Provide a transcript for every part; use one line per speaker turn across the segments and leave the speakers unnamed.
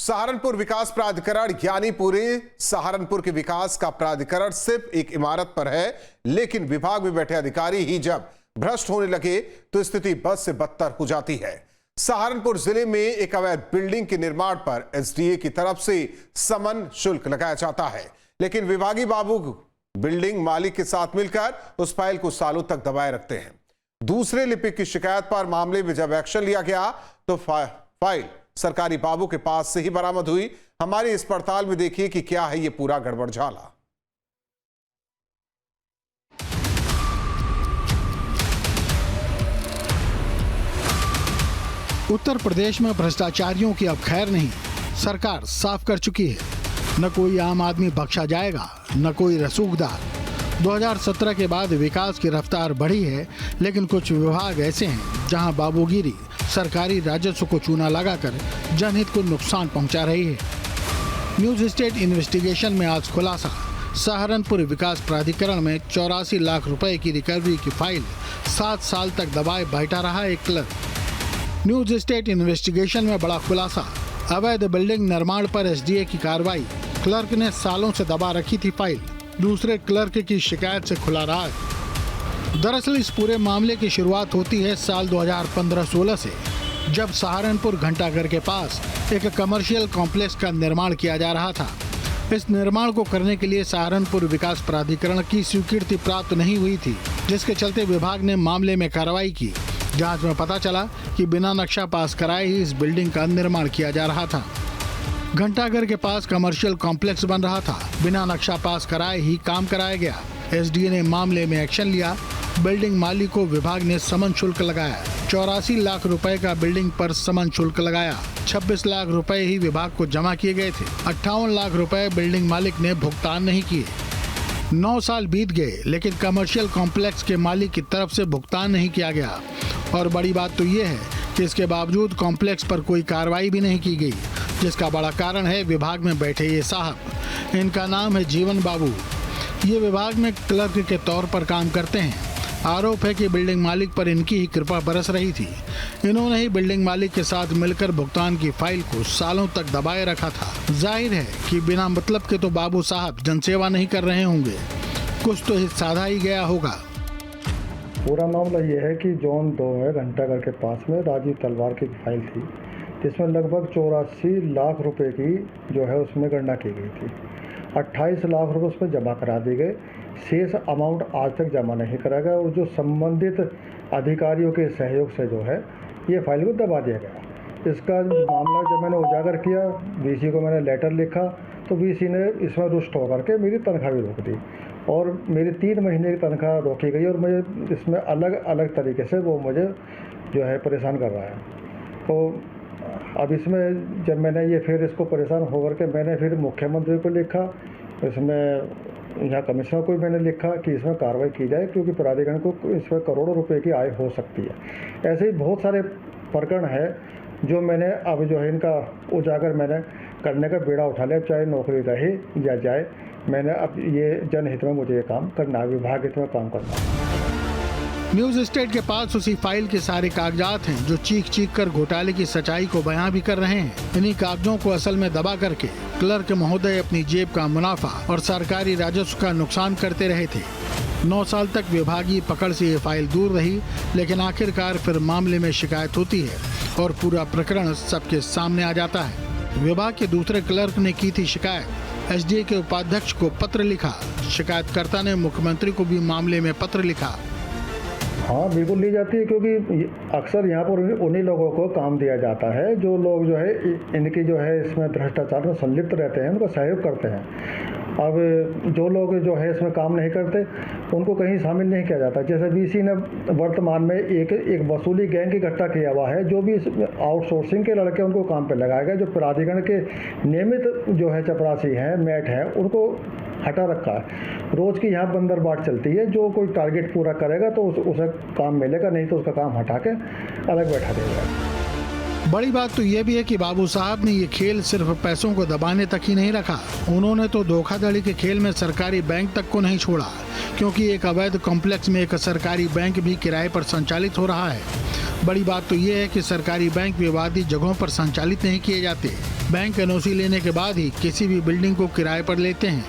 सहारनपुर विकास प्राधिकरण यानी पूरे सहारनपुर के विकास का प्राधिकरण सिर्फ एक इमारत पर है, लेकिन विभाग में बैठे अधिकारी ही जब भ्रष्ट होने लगे तो स्थिति बद से बदतर हो जाती है। सहारनपुर जिले में एक अवैध बिल्डिंग के निर्माण पर एसडीए की तरफ से समन शुल्क लगाया जाता है, लेकिन विभागी बाबू बिल्डिंग मालिक के साथ मिलकर उस फाइल को सालों तक दबाए रखते हैं। दूसरे लिपिक की शिकायत पर मामले में जब एक्शन लिया गया तो फाइल सरकारी बाबू के पास से ही बरामद हुई। हमारी इस पड़ताल में देखिए कि क्या है ये पूरा गड़बड़झाला।
उत्तर प्रदेश में भ्रष्टाचारियों की अब खैर नहीं, सरकार साफ कर चुकी है। न कोई आम आदमी बख्शा जाएगा, न कोई रसूखदार। 2017 के बाद विकास की रफ्तार बढ़ी है, लेकिन कुछ विभाग ऐसे हैं जहां बाबूगिरी सरकारी राजस्व को चूना लगाकर जनहित को नुकसान पहुंचा रही है। न्यूज स्टेट इन्वेस्टिगेशन में आज खुलासा, सहारनपुर विकास प्राधिकरण में 84 लाख रुपए की रिकवरी की फाइल 7 साल तक दबाए बैठा रहा एक क्लर्क। न्यूज स्टेट इन्वेस्टिगेशन में बड़ा खुलासा, अवैध बिल्डिंग निर्माण पर एसडीए की कार्रवाई, क्लर्क ने सालों से दबा रखी थी फाइल, दूसरे क्लर्क की शिकायत से खुला राज। दरअसल इस पूरे मामले की शुरुआत होती है साल 2015-16 से, जब सहारनपुर घंटाघर के पास एक कमर्शियल कॉम्प्लेक्स का निर्माण किया जा रहा था। इस निर्माण को करने के लिए सहारनपुर विकास प्राधिकरण की स्वीकृति प्राप्त नहीं हुई थी, जिसके चलते विभाग ने मामले में कार्रवाई की। जांच में पता चला कि बिना नक्शा पास कराए ही इस बिल्डिंग का निर्माण किया जा रहा था। घंटाघर के पास कमर्शियल कॉम्प्लेक्स बन रहा था, बिना नक्शा पास कराए ही काम कराया गया। एसडीए ने मामले में एक्शन लिया। बिल्डिंग मालिक को विभाग ने समन शुल्क लगाया। 84 लाख रुपए का बिल्डिंग पर समन शुल्क लगाया। 26 लाख रुपए ही विभाग को जमा किए गए थे। 58 लाख रुपए बिल्डिंग मालिक ने भुगतान नहीं किए। 9 साल बीत गए, लेकिन कमर्शियल कॉम्प्लेक्स के मालिक की तरफ से भुगतान नहीं किया गया। और बड़ी बात तो ये है कि इसके बावजूद कॉम्प्लेक्स पर कोई कार्रवाई भी नहीं की गई, जिसका बड़ा कारण है विभाग में बैठे ये साहब। इनका नाम है जीवन बाबू। ये विभाग में क्लर्क के तौर पर काम करते हैं। आरोप है कि बिल्डिंग मालिक पर इनकी ही कृपा बरस रही थी। इन्होंने ही बिल्डिंग मालिक के साथ मिलकर भुगतान की फाइल को सालों तक दबाए रखा था। जाहिर है कि बिना मतलब के तो बाबू साहब जनसेवा नहीं कर रहे होंगे, कुछ तो हित साधा ही गया होगा।
पूरा मामला ये है कि जोन 2 में घंटाघर के पास में राजीव तलवार की फाइल थी, जिसमें लगभग 84 लाख रुपए की जो है उसमें गणना की गई थी। 28 लाख रुपए उसमें जमा करा दिए गए। शेष अमाउंट आज तक जमा नहीं कराया गया और जो संबंधित अधिकारियों के सहयोग से जो है ये फाइल को दबा दिया गया। इसका मामला जब मैंने उजागर किया, वीसी को मैंने लेटर लिखा, तो वीसी ने इसमें रुष्ट होकर के मेरी तनख्वाह भी रोक दी और मेरी 3 महीने की तनख्वाह रोकी गई और मुझे इसमें अलग अलग तरीके से वो मुझे जो है परेशान कर रहा है। तो अब इसमें जब मैंने ये फिर इसको परेशान होकर के मैंने फिर मुख्यमंत्री को लिखा, इसमें यहाँ कमिश्नर को भी मैंने लिखा कि इसमें कार्रवाई की जाए, क्योंकि प्राधिकरण को इसमें करोड़ों रुपए की आय हो सकती है। ऐसे ही बहुत सारे प्रकरण है जो मैंने अब जो है इनका उजागर मैंने करने का बेड़ा उठा लिया, चाहे नौकरी रहे या जाए। मैंने अब ये जनहित में मुझे ये काम करना, विभाग हित में काम करना।
न्यूज स्टेट के पास उसी फाइल के सारे कागजात हैं जो चीख चीख कर घोटाले की सच्चाई को बयां भी कर रहे हैं। इन्हीं कागजों को असल में दबा करके क्लर्क महोदय अपनी जेब का मुनाफा और सरकारी राजस्व का नुकसान करते रहे थे। 9 साल तक विभागीय पकड़ से ये फाइल दूर रही, लेकिन आखिरकार फिर मामले में शिकायत होती है और पूरा प्रकरण सबके सामने आ जाता है। विभाग के दूसरे क्लर्क ने की थी शिकायत। एसडीए के उपाध्यक्ष को पत्र लिखा। शिकायतकर्ता ने मुख्यमंत्री को भी मामले में पत्र लिखा।
हाँ, बिल्कुल ली जाती है, क्योंकि अक्सर यहाँ पर उन्हीं लोगों को काम दिया जाता है जो लोग जो है इनकी जो है इसमें भ्रष्टाचार में संलिप्त रहते हैं, उनको सहयोग करते हैं। अब जो लोग जो है इसमें काम नहीं करते उनको कहीं शामिल नहीं किया जाता। जैसे वीसी ने वर्तमान में एक वसूली गैंग इकट्ठा किया हुआ है, जो भी आउटसोर्सिंग के लड़के उनको काम पे लगाए गए। जो प्राधिकरण के नियमित जो है चपरासी हैं, मैट हैं, उनको हटा रखा है। रोज की यहाँ बंदर बाट चलती है, जो कोई टारगेट पूरा करेगा तो उसे काम मिलेगा, नहीं तो उसका काम हटा के अलग बैठा देगा।
बड़ी बात तो ये भी है कि बाबू साहब ने ये खेल सिर्फ पैसों को दबाने तक ही नहीं रखा, उन्होंने तो धोखाधड़ी के खेल में सरकारी बैंक तक को नहीं छोड़ा, क्योंकि एक अवैध कॉम्प्लेक्स में एक सरकारी बैंक भी किराए पर संचालित हो रहा है। बड़ी बात तो ये है कि सरकारी बैंक विवादित जगहों पर संचालित नहीं किए जाते, बैंक एनओसी लेने के बाद ही किसी भी बिल्डिंग को किराए पर लेते हैं,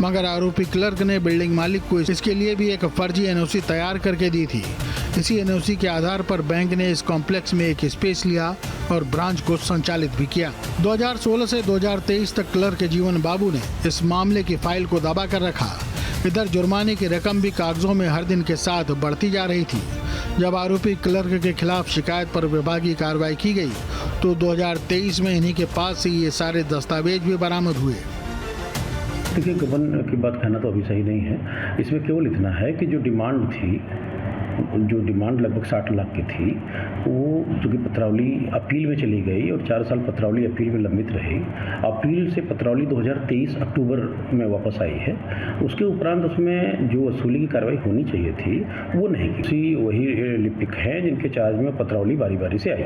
मगर आरोपी क्लर्क ने बिल्डिंग मालिक को इसके लिए भी एक फर्जी एनओसी तैयार करके दी थी। इसी एनओसी के आधार पर बैंक ने इस कॉम्प्लेक्स में एक स्पेस लिया और ब्रांच को संचालित भी किया। 2016 से 2023 तक क्लर्क जीवन बाबू ने इस मामले की फाइल को दबा कर रखा। इधर जुर्माने की रकम भी कागजों में हर दिन के साथ बढ़ती जा रही थी। जब आरोपी क्लर्क के खिलाफ शिकायत पर विभागीय कार्रवाई की गई तो 2023 में इन्हीं के पास से ये सारे दस्तावेज भी बरामद हुए।
देखिए, गबन की बात कहना तो अभी सही नहीं है। इसमें केवल इतना है कि जो डिमांड लगभग 60 लाख की थी, वो चूँकि पत्रावली अपील में चली गई और 4 साल पत्रावली अपील में लंबित रही। अपील से पत्रावली 2023 अक्टूबर में वापस आई है। उसके उपरांत उसमें जो वसूली की कार्रवाई होनी चाहिए थी वो नहीं की। वही लिपिक हैं जिनके चार्ज में पत्रावली बारी बारी से आई।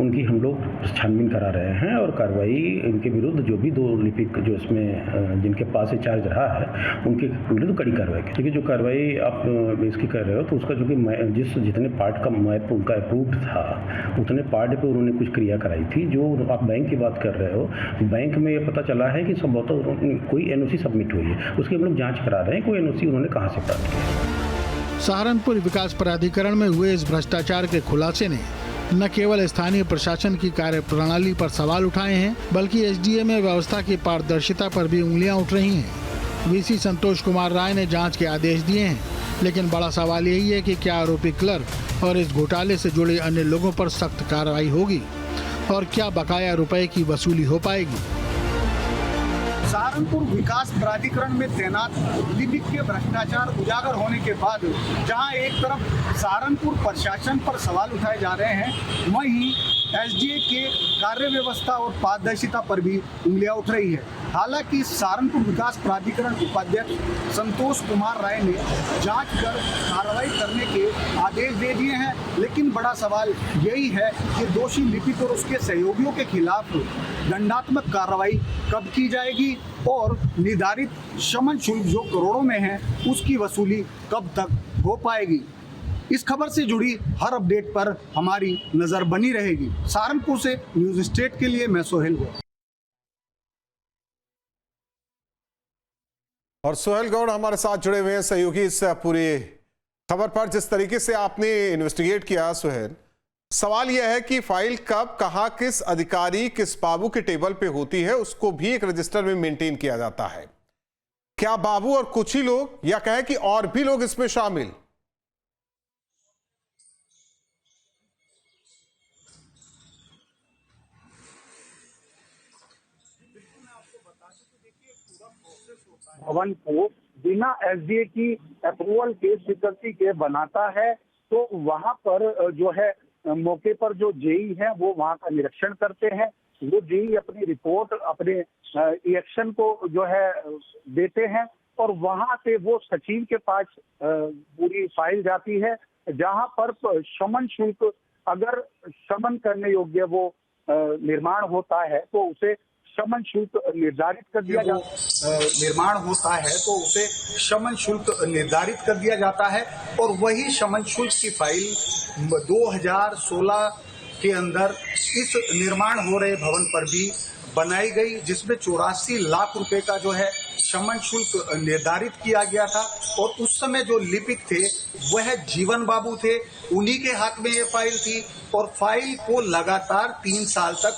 उनकी हम लोग छानबीन करा रहे हैं और कार्रवाई इनके विरुद्ध जो भी 2 लिपिक जो इसमें जिनके पास से चार्ज रहा है उनके विरुद्ध कड़ी कार्रवाई की। देखिए, जो कार्रवाई आप इसकी कर रहे हो तो उसका जो कि जितने पार्ट का मैप उनका अप्रूव्ड था उतने पार्ट पे उन्होंने कुछ क्रिया कराई थी। जो आप बैंक की बात कर रहे हो, बैंक में ये पता चला है कि संभवतः कोई एनओसी सबमिट हुई है, उसकी हम लोग जांच करा रहे हैं कोई एनओसी उन्होंने कहाँ से प्राप्त किया।
सहारनपुर विकास प्राधिकरण में हुए इस भ्रष्टाचार के खुलासे ने न केवल स्थानीय प्रशासन की कार्यप्रणाली पर सवाल उठाए हैं, बल्कि एसडीएम व्यवस्था की पारदर्शिता पर भी उंगलियां उठ रही हैं। वीसी संतोष कुमार राय ने जांच के आदेश दिए हैं, लेकिन बड़ा सवाल यही है कि क्या आरोपी क्लर्क और इस घोटाले से जुड़े अन्य लोगों पर सख्त कार्रवाई होगी और क्या बकाया रुपए की वसूली हो पाएगी।
सहारनपुर विकास प्राधिकरण में तैनात लिपिक के भ्रष्टाचार उजागर होने के बाद जहां एक तरफ सहारनपुर प्रशासन पर सवाल उठाए जा रहे हैं, वहीं एसडीए के कार्य व्यवस्था और पारदर्शिता पर भी उंगलियां उठ रही है। हालांकि सहारनपुर विकास प्राधिकरण उपाध्यक्ष संतोष कुमार राय ने जांच कर कार्रवाई करने के आदेश दे दिए हैं, लेकिन बड़ा सवाल यही है कि दोषी लिपिक और उसके सहयोगियों के खिलाफ दंडात्मक कार्रवाई कब की जाएगी और निर्धारित शमन शुल्क जो करोड़ों में है उसकी वसूली कब तक हो पाएगी। इस खबर से जुड़ी हर अपडेट पर हमारी नजर बनी रहेगी। सहारनपुर से न्यूज स्टेट के लिए मैं सोहेल गौड़।
और सोहेल गौड़ हमारे साथ जुड़े हुए हैं सहयोगी इस पूरी खबर पर। जिस तरीके से आपने इन्वेस्टिगेट किया सोहेल, सवाल यह है कि फाइल कब, कहां, किस अधिकारी, किस बाबू के टेबल पे होती है, उसको भी एक रजिस्टर में मेंटेन किया जाता है। क्या बाबू और कुछ ही लोग या कहें कि और भी लोग इसमें शामिल?
भवन को बिना एसडीए की अप्रूवल के स्वीकृति के बनाता है, तो वहां पर जो है मौके पर जो जेई है वो वहां का निरीक्षण करते हैं। वो जेई अपनी रिपोर्ट अपने इलेक्शन को जो है देते हैं और वहां से वो सचिव के पास पूरी फाइल जाती है, जहां पर शमन शुल्क अगर शमन करने योग्य वो निर्माण होता है तो उसे शमन शुल्क निर्धारित कर दिया जाता है और वही शमन शुल्क की फाइल 2016 के अंदर इस निर्माण हो रहे भवन पर भी बनाई गई, जिसमें 84 लाख रुपए का जो है शमन शुल्क निर्धारित किया गया था। और उस समय जो लिपिक थे वह जीवन बाबू थे, उन्हीं के हाथ में ये फाइल थी और फाइल को लगातार 3 साल तक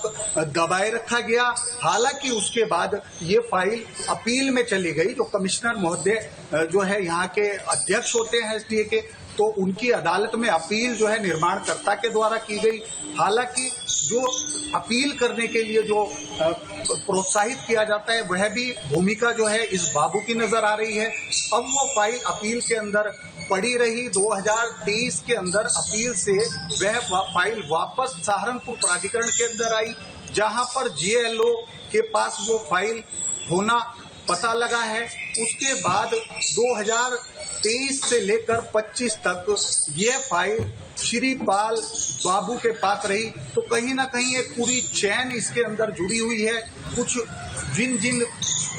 दबाए रखा गया। हालांकि उसके बाद ये फाइल अपील में चली गई। जो कमिश्नर महोदय जो है यहाँ के अध्यक्ष होते हैं एसडीए के, तो उनकी अदालत में अपील जो है निर्माणकर्ता के द्वारा की गई। हालांकि जो अपील करने के लिए जो प्रोत्साहित किया जाता है वह भी भूमिका जो है इस बाबू की नजर आ रही है। अब वो फाइल अपील के अंदर पड़ी रही। 2023 के अंदर अपील से वह फाइल वापस सहारनपुर प्राधिकरण के अंदर आई, जहां पर जीएलओ के पास वो फाइल होना पता लगा है। उसके बाद 2023 से लेकर 25 तक ये फाइल श्रीपाल बाबू के पास रही। तो कहीं ना कहीं एक पूरी चैन इसके अंदर जुड़ी हुई है। कुछ जिन जिन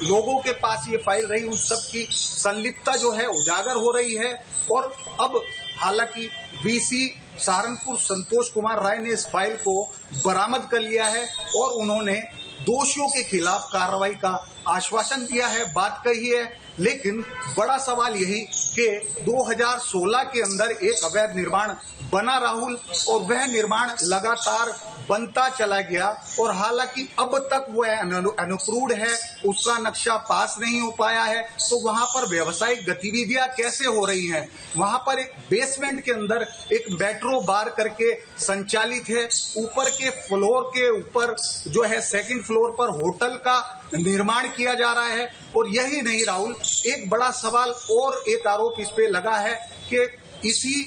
लोगों के पास ये फाइल रही उन सब की संलिप्तता जो है उजागर हो रही है। और अब हालांकि वीसी सहारनपुर संतोष कुमार राय ने इस फाइल को बरामद कर लिया है और उन्होंने दोषियों के खिलाफ कार्रवाई का आश्वासन दिया है, बात कही है। लेकिन बड़ा सवाल यही कि 2016 के अंदर एक अवैध निर्माण बना राहुल, और वह निर्माण लगातार बनता चला गया, और हालांकि अब तक वह अनअप्रूव्ड है, उसका नक्शा पास नहीं हो पाया है। तो वहां पर व्यवसायिक गतिविधियां कैसे हो रही हैं? वहां पर एक बेसमेंट के अंदर एक मेट्रो बार करके संचालित है, ऊपर के फ्लोर के ऊपर जो है सेकंड फ्लोर पर होटल का निर्माण किया जा रहा है। और यही नहीं राहुल, एक बड़ा सवाल और एक आरोप इस पे लगा है कि इसी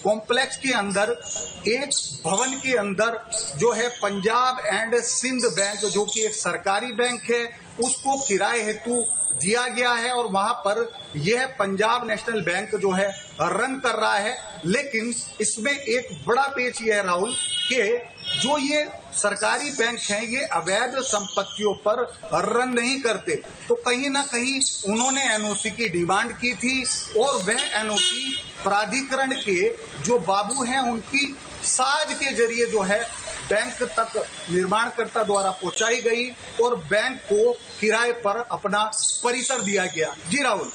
कॉम्प्लेक्स के अंदर एक भवन के अंदर जो है पंजाब एंड सिंध बैंक, जो कि एक सरकारी बैंक है, उसको किराए हेतु दिया गया है, और वहां पर यह पंजाब नेशनल बैंक जो है रन कर रहा है। लेकिन इसमें एक बड़ा पेच यह है राहुल कि जो ये सरकारी बैंक हैं, ये अवैध संपत्तियों पर रन नहीं करते। तो कहीं ना कहीं उन्होंने एनओसी की डिमांड की थी, और वह एनओसी प्राधिकरण के जो बाबू हैं उनकी साज के जरिए जो है बैंक तक निर्माणकर्ता द्वारा पहुंचाई गई, और बैंक को किराए पर अपना परिसर दिया गया। जी राहुल।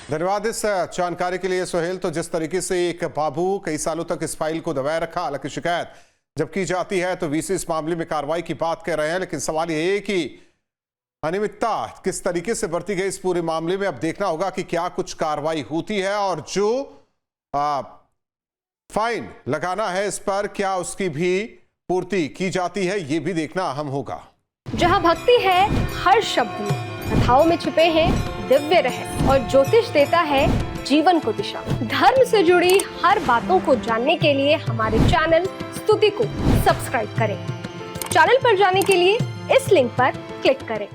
धन्यवाद इस जानकारी के लिए सोहेल। तो जिस तरीके से एक बाबू कई सालों तक इस फाइल को दबाए रखा, हालांकि शिकायत जब की जाती है तो वीसी इस मामले में कार्रवाई की बात कर रहे हैं, लेकिन सवाल यह है कि अनियमितता किस तरीके से बरती गई इस पूरे मामले में। अब देखना होगा कि क्या कुछ कार्रवाई होती है, और जो फाइन लगाना है इस पर क्या उसकी भी पूर्ति की जाती है, ये भी देखना अहम होगा।
जहां भक्ति है हर शब्द में, कथाओं में छुपे हैं दिव्य रहस्य, और ज्योतिष देता है जीवन को दिशा। धर्म से जुड़ी हर बातों को जानने के लिए हमारे चैनल स्तुति को सब्सक्राइब करें। चैनल पर जाने के लिए इस लिंक पर क्लिक करें।